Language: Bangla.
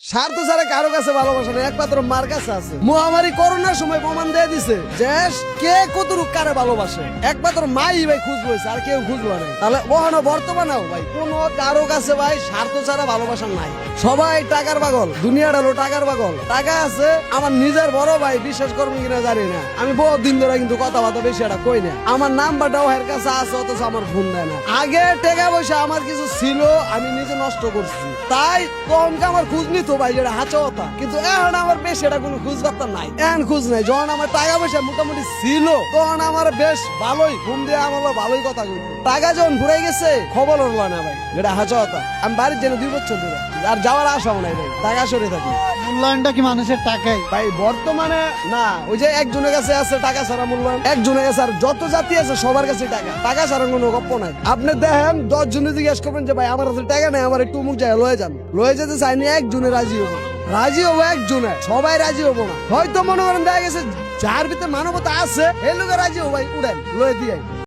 স্বার্থ ছাড়া কারো কাছে ভালোবাসা নেই, একমাত্র মার কাছে আছে। মহামারী করোনার সময় প্রমাণ দিয়ে দিছে যে কে কতটুক কারে ভালোবাসে, একমাত্র মাই ভাই খুঁজবো, আর কেউ খুঁজবো না। তাহলে ওখানে বর্তমানেও ভাই কোন কারো কাছে ভাই স্বার্থ ছাড়া ভালোবাসা নাই। সবাই টাকার পাগল, দুনিয়াটা হলো টাকার পাগল। টাকা আছে, আমার নিজের বড় ভাই বিশ্বাস করবেন কিনা জানি না, আমি বহু দিন ধরে কিন্তু কথাবার্তা বেশি একটা কই না। আমার নাম্বারটাও এর কাছে আছে, অথচ আমার ফোন দেয় না। আগে টাকা পয়সা আমার কিছু ছিল, আমি নিজে নষ্ট করছি, তাই তখনকে আমার খোঁজ নিত ভাই, যেটা হাঁচা কথা। কিন্তু এখন আমার বেশ এটা কোনো খোঁজ করতে নাই, এখন খোঁজ নাই। যখন আমার টাকা পয়সা মোটামুটি ছিল তখন আমার বেশ ভালোই ফোন দিয়ে আমার ভালোই কথা কইত। টাকা যখন ঘুরে গেছে খবর হলো না ভাই, যেটা হাঁচা কথা। আমি বাড়ির জন্য 2 বছর ধরে আর যাওয়ার আশাও নাই ভাই, টাকা সরে থাকি। মূল্যায়নটা কি মানুষের টাকাই? ভাই বর্তমানে না, ওই যে একজনের কাছে আছে টাকা ছাড়া মূল্যায়ন, একজনের কাছে, আর যত জাতি আছে সবার কাছে টাকা, টাকা ছাড়া কোনো গপ্প নাই। আপনি দেখেন 10 জনে জিজ্ঞেস করবেন যে ভাই আমার কাছে টাকা নাই, আমার একটু মুখ যায় লয়ে যান, লয়ে যেতে চাইনি, একজনে রাজি হবো, রাজি হবো একজনে, সবাই রাজি হবো না। হয়তো মনে করেন দেখা গেছে যার ভিতরে মানবতা আছে এই লোকে রাজি হবো ভাই, উড়েন লয়ে দিয়ে।